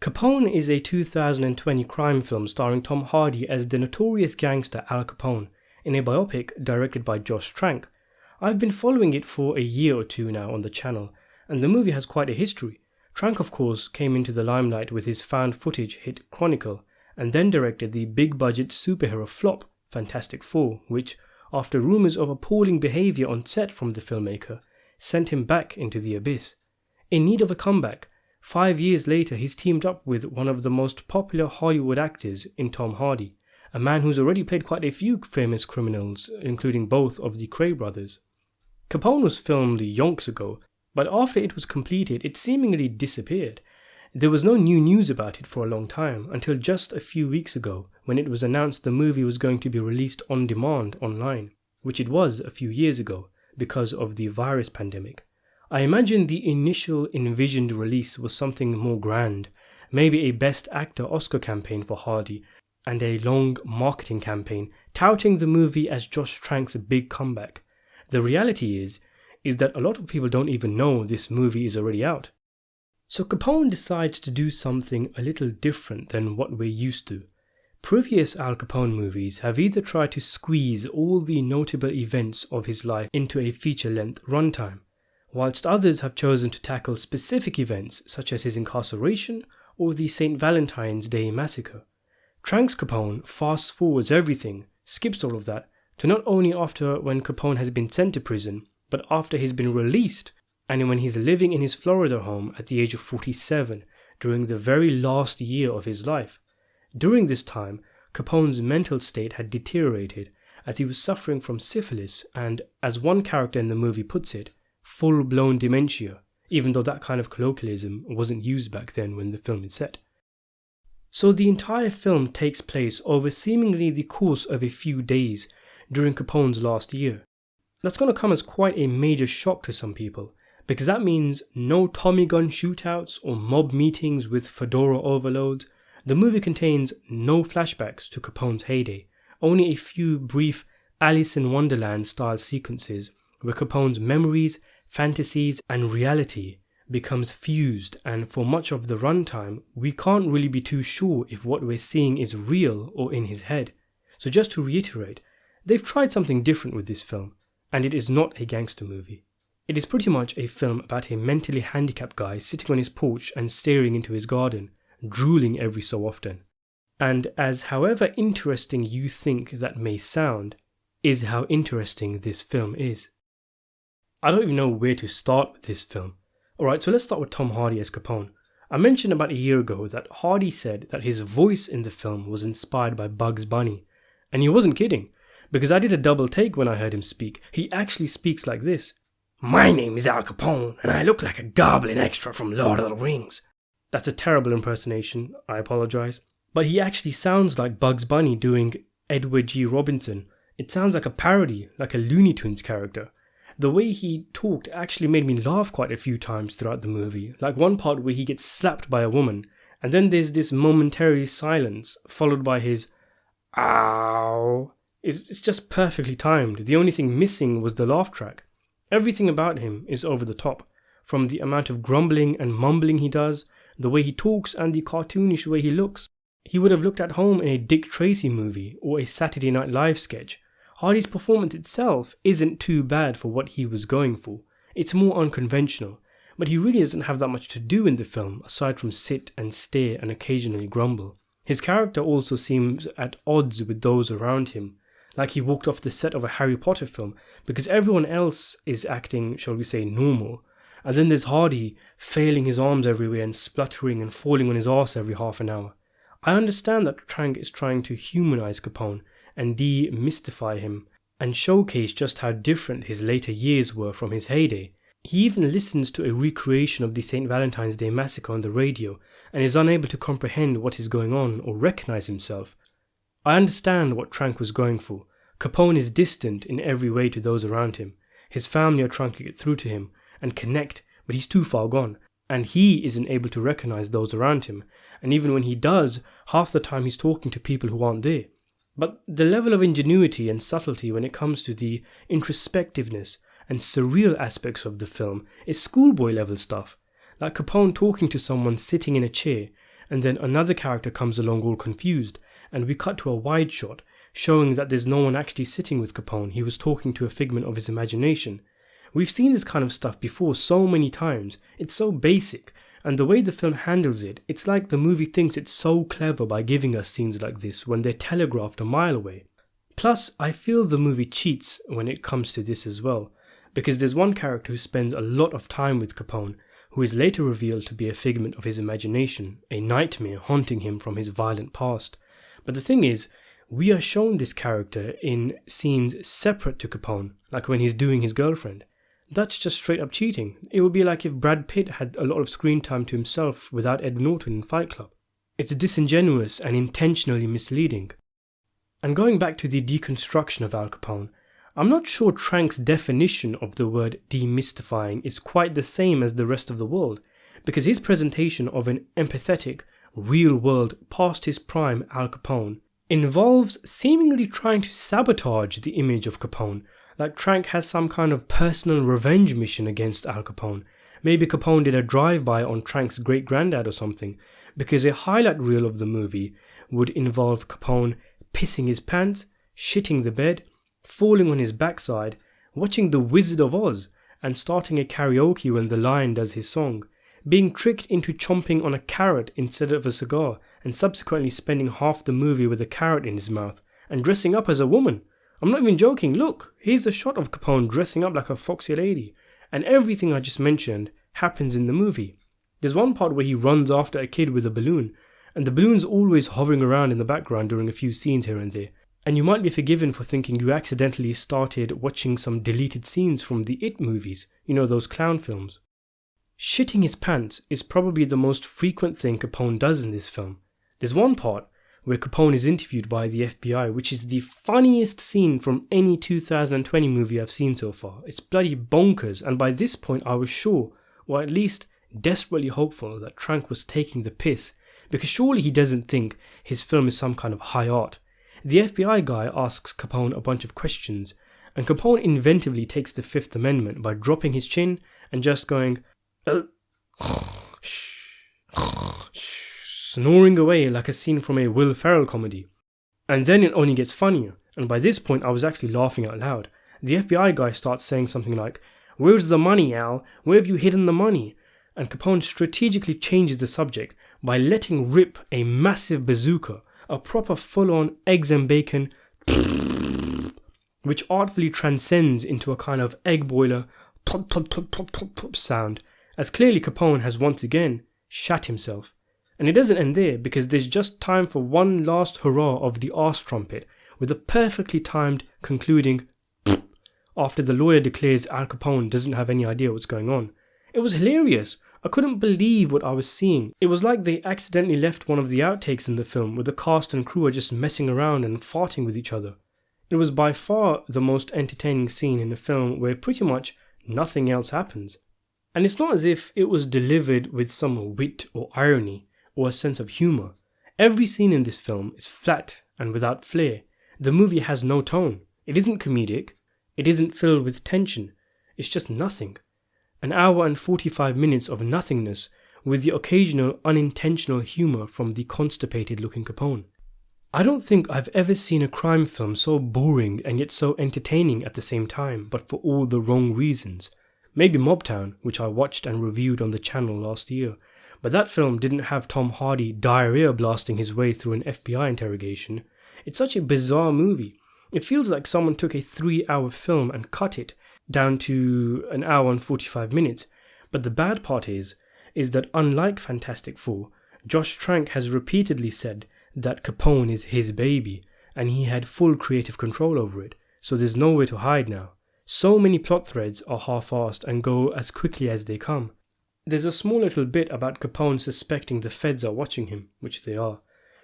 Capone is a 2020 crime film starring Tom Hardy as the notorious gangster Al Capone in a biopic directed by Josh Trank. I've been following it for a year or two now on the channel, and the movie has quite a history. Trank, of course, came into the limelight with his found footage hit Chronicle, and then directed the big-budget superhero flop Fantastic Four, which, after rumours of appalling behaviour on set from the filmmaker, sent him back into the abyss. In need of a comeback, 5 years later he's teamed up with one of the most popular Hollywood actors in Tom Hardy, a man who's already played quite a few famous criminals, including both of the Cray brothers. Capone was filmed yonks ago, but after it was completed it seemingly disappeared. There was no new news about it for a long time, until just a few weeks ago when it was announced the movie was going to be released on demand online, which it was a few years ago because of the virus pandemic. I imagine the initial envisioned release was something more grand, maybe a Best Actor Oscar campaign for Hardy, and a long marketing campaign touting the movie as Josh Trank's big comeback. The reality is that a lot of people don't even know this movie is already out. So Capone decides to do something a little different than what we're used to. Previous Al Capone movies have either tried to squeeze all the notable events of his life into a feature-length runtime, whilst others have chosen to tackle specific events such as his incarceration or the St. Valentine's Day massacre. Trank's Capone fast-forwards everything, skips all of that, to not only after when Capone has been sent to prison, but after he's been released and when he's living in his Florida home at the age of 47 during the very last year of his life. During this time, Capone's mental state had deteriorated as he was suffering from syphilis and, as one character in the movie puts it, full-blown dementia, even though that kind of colloquialism wasn't used back then when the film is set. So the entire film takes place over seemingly the course of a few days during Capone's last year. That's going to come as quite a major shock to some people, because that means no Tommy gun shootouts or mob meetings with fedora overloads. The movie contains no flashbacks to Capone's heyday, only a few brief Alice in Wonderland style sequences where Capone's memories, fantasies and reality becomes fused, and for much of the runtime we can't really be too sure if what we're seeing is real or in his head. So just to reiterate, they've tried something different with this film, and it is not a gangster movie. It is pretty much a film about a mentally handicapped guy sitting on his porch and staring into his garden, drooling every so often. And as however interesting you think that may sound, is how interesting this film is. I don't even know where to start with this film. Alright, so let's start with Tom Hardy as Capone. I mentioned about a year ago that Hardy said that his voice in the film was inspired by Bugs Bunny. And he wasn't kidding, because I did a double take when I heard him speak. He actually speaks like this. "My name is Al Capone, and I look like a goblin extra from Lord of the Rings." That's a terrible impersonation, I apologise. But he actually sounds like Bugs Bunny doing Edward G. Robinson. It sounds like a parody, like a Looney Tunes character. The way he talked actually made me laugh quite a few times throughout the movie, like one part where he gets slapped by a woman, and then there's this momentary silence, followed by his "ow." It's just perfectly timed. The only thing missing was the laugh track. Everything about him is over the top, from the amount of grumbling and mumbling he does, the way he talks and the cartoonish way he looks. He would have looked at home in a Dick Tracy movie or a Saturday Night Live sketch. Hardy's performance itself isn't too bad for what he was going for. It's more unconventional, but he really doesn't have that much to do in the film aside from sit and stare and occasionally grumble. His character also seems at odds with those around him, like he walked off the set of a Harry Potter film, because everyone else is acting, shall we say, normal. And then there's Hardy failing his arms everywhere and spluttering and falling on his arse every half an hour. I understand that Trank is trying to humanize Capone and demystify him, and showcase just how different his later years were from his heyday. He even listens to a recreation of the St. Valentine's Day massacre on the radio and is unable to comprehend what is going on or recognize himself. I understand what Trank was going for. Capone is distant in every way to those around him. His family are trying to get through to him and connect, but he's too far gone, and he isn't able to recognize those around him, and even when he does, half the time he's talking to people who aren't there. But the level of ingenuity and subtlety when it comes to the introspectiveness and surreal aspects of the film is schoolboy level stuff, like Capone talking to someone sitting in a chair, and then another character comes along all confused, and we cut to a wide shot, showing that there's no one actually sitting with Capone. He was talking to a figment of his imagination. We've seen this kind of stuff before so many times. It's so basic, and the way the film handles it, it's like the movie thinks it's so clever by giving us scenes like this when they're telegraphed a mile away. Plus, I feel the movie cheats when it comes to this as well, because there's one character who spends a lot of time with Capone, who is later revealed to be a figment of his imagination, a nightmare haunting him from his violent past. But the thing is, we are shown this character in scenes separate to Capone, like when he's doing his girlfriend. That's just straight up cheating. It would be like if Brad Pitt had a lot of screen time to himself without Ed Norton in Fight Club. It's disingenuous and intentionally misleading. And going back to the deconstruction of Al Capone, I'm not sure Trank's definition of the word demystifying is quite the same as the rest of the world, because his presentation of an empathetic, real-world, past his prime Al Capone involves seemingly trying to sabotage the image of Capone, like Trank has some kind of personal revenge mission against Al Capone. Maybe Capone did a drive-by on Trank's great-granddad or something, because a highlight reel of the movie would involve Capone pissing his pants, shitting the bed, falling on his backside, watching The Wizard of Oz, and starting a karaoke when the lion does his song, being tricked into chomping on a carrot instead of a cigar, and subsequently spending half the movie with a carrot in his mouth, and dressing up as a woman. I'm not even joking, look, here's a shot of Capone dressing up like a foxy lady, and everything I just mentioned happens in the movie. There's one part where he runs after a kid with a balloon, and the balloon's always hovering around in the background during a few scenes here and there, and you might be forgiven for thinking you accidentally started watching some deleted scenes from the It movies, you know, those clown films. Shitting his pants is probably the most frequent thing Capone does in this film. There's one part where Capone is interviewed by the FBI, which is the funniest scene from any 2020 movie I've seen so far. It's bloody bonkers, and by this point I was sure, or at least desperately hopeful, that Trank was taking the piss, because surely he doesn't think his film is some kind of high art. The FBI guy asks Capone a bunch of questions, and Capone inventively takes the Fifth Amendment by dropping his chin and just going snoring away like a scene from a Will Ferrell comedy. And then it only gets funnier, and by this point I was actually laughing out loud. The FBI guy starts saying something like, "Where's the money, Al? Where have you hidden the money?" And Capone strategically changes the subject by letting rip a massive bazooka, a proper full-on eggs and bacon, which artfully transcends into a kind of egg boiler plop, plop, plop, plop, plop, plop sound, as clearly Capone has once again shat himself. And it doesn't end there, because there's just time for one last hurrah of the arse trumpet, with a perfectly timed concluding after the lawyer declares Al Capone doesn't have any idea what's going on. It was hilarious. I couldn't believe what I was seeing. It was like they accidentally left one of the outtakes in the film where the cast and crew are just messing around and farting with each other. It was by far the most entertaining scene in the film where pretty much nothing else happens. And it's not as if it was delivered with some wit or irony or a sense of humour. Every scene in this film is flat and without flair. The movie has no tone. It isn't comedic. It isn't filled with tension. It's just nothing. An hour and 45 minutes of nothingness with the occasional unintentional humour from the constipated looking Capone. I don't think I've ever seen a crime film so boring and yet so entertaining at the same time, but for all the wrong reasons. Maybe Mobtown, which I watched and reviewed on the channel last year, but that film didn't have Tom Hardy diarrhea blasting his way through an FBI interrogation. It's such a bizarre movie. It feels like someone took a 3-hour film and cut it down to an hour and 45 minutes. But the bad part is that unlike Fantastic Four, Josh Trank has repeatedly said that Capone is his baby and he had full creative control over it, so there's nowhere to hide now. So many plot threads are half-assed and go as quickly as they come. There's a small little bit about Capone suspecting the feds are watching him, which they are.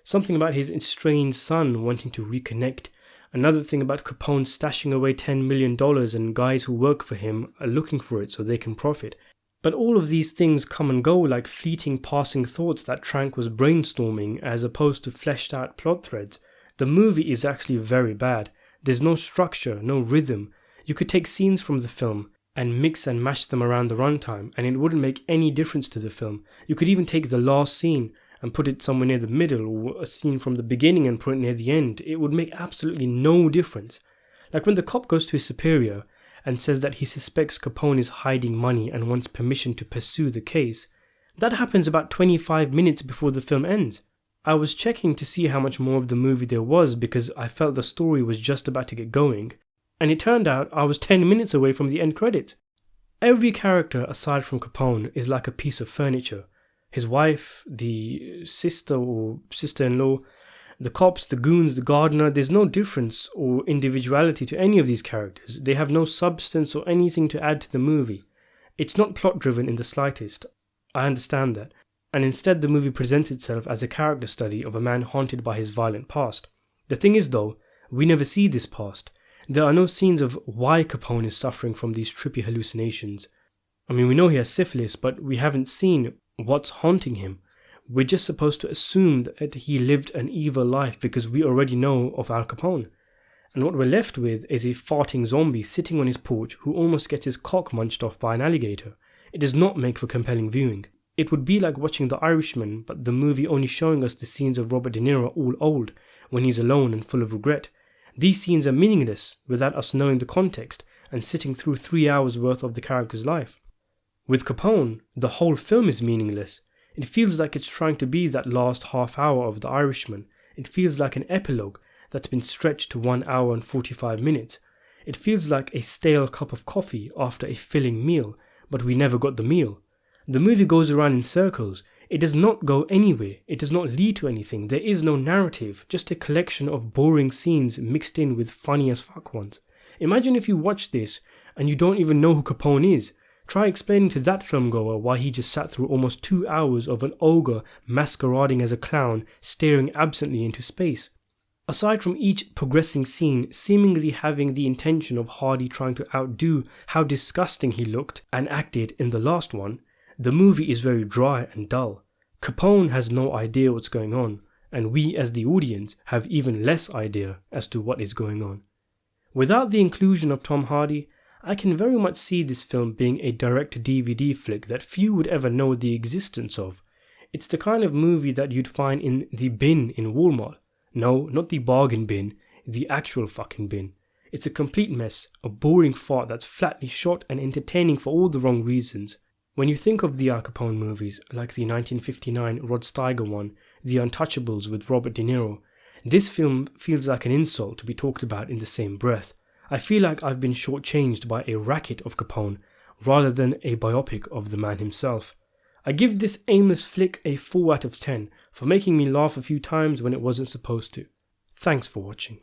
Something about his estranged son wanting to reconnect. Another thing about Capone stashing away $10 million and guys who work for him are looking for it so they can profit. But all of these things come and go like fleeting passing thoughts that Trank was brainstorming as opposed to fleshed out plot threads. The movie is actually very bad. There's no structure, no rhythm. You could take scenes from the film and mix and mash them around the runtime and it wouldn't make any difference to the film. You could even take the last scene and put it somewhere near the middle, or a scene from the beginning and put it near the end, it would make absolutely no difference. Like when the cop goes to his superior and says that he suspects Capone is hiding money and wants permission to pursue the case, that happens about 25 minutes before the film ends. I was checking to see how much more of the movie there was because I felt the story was just about to get going, and it turned out I was 10 minutes away from the end credits. Every character aside from Capone is like a piece of furniture. His wife, the sister or sister-in-law, the cops, the goons, the gardener, there's no difference or individuality to any of these characters. They have no substance or anything to add to the movie. It's not plot-driven in the slightest. I understand that. And instead the movie presents itself as a character study of a man haunted by his violent past. The thing is though, we never see this past. There are no scenes of why Capone is suffering from these trippy hallucinations. I mean, we know he has syphilis, but we haven't seen what's haunting him. We're just supposed to assume that he lived an evil life because we already know of Al Capone. And what we're left with is a farting zombie sitting on his porch who almost gets his cock munched off by an alligator. It does not make for compelling viewing. It would be like watching The Irishman, but the movie only showing us the scenes of Robert De Niro all old, when he's alone and full of regret. These scenes are meaningless without us knowing the context and sitting through 3 hours worth of the character's life. With Capone, the whole film is meaningless. It feels like it's trying to be that last half hour of The Irishman. It feels like an epilogue that's been stretched to 1 hour and 45 minutes. It feels like a stale cup of coffee after a filling meal, but we never got the meal. The movie goes around in circles. It does not go anywhere. It does not lead to anything. There is no narrative, just a collection of boring scenes mixed in with funny as fuck ones. Imagine if you watch this and you don't even know who Capone is. Try explaining to that filmgoer why he just sat through almost 2 hours of an ogre masquerading as a clown staring absently into space. Aside from each progressing scene seemingly having the intention of Hardy trying to outdo how disgusting he looked and acted in the last one, the movie is very dry and dull. Capone has no idea what's going on, and we as the audience have even less idea as to what is going on. Without the inclusion of Tom Hardy, I can very much see this film being a direct-to-DVD flick that few would ever know the existence of. It's the kind of movie that you'd find in the bin in Walmart. No, not the bargain bin, the actual fucking bin. It's a complete mess, a boring fart that's flatly shot and entertaining for all the wrong reasons. When you think of the Al Capone movies, like the 1959 Rod Steiger one, The Untouchables with Robert De Niro, this film feels like an insult to be talked about in the same breath. I feel like I've been shortchanged by a racket of Capone, rather than a biopic of the man himself. I give this aimless flick a 4 out of 10 for making me laugh a few times when it wasn't supposed to. Thanks for watching.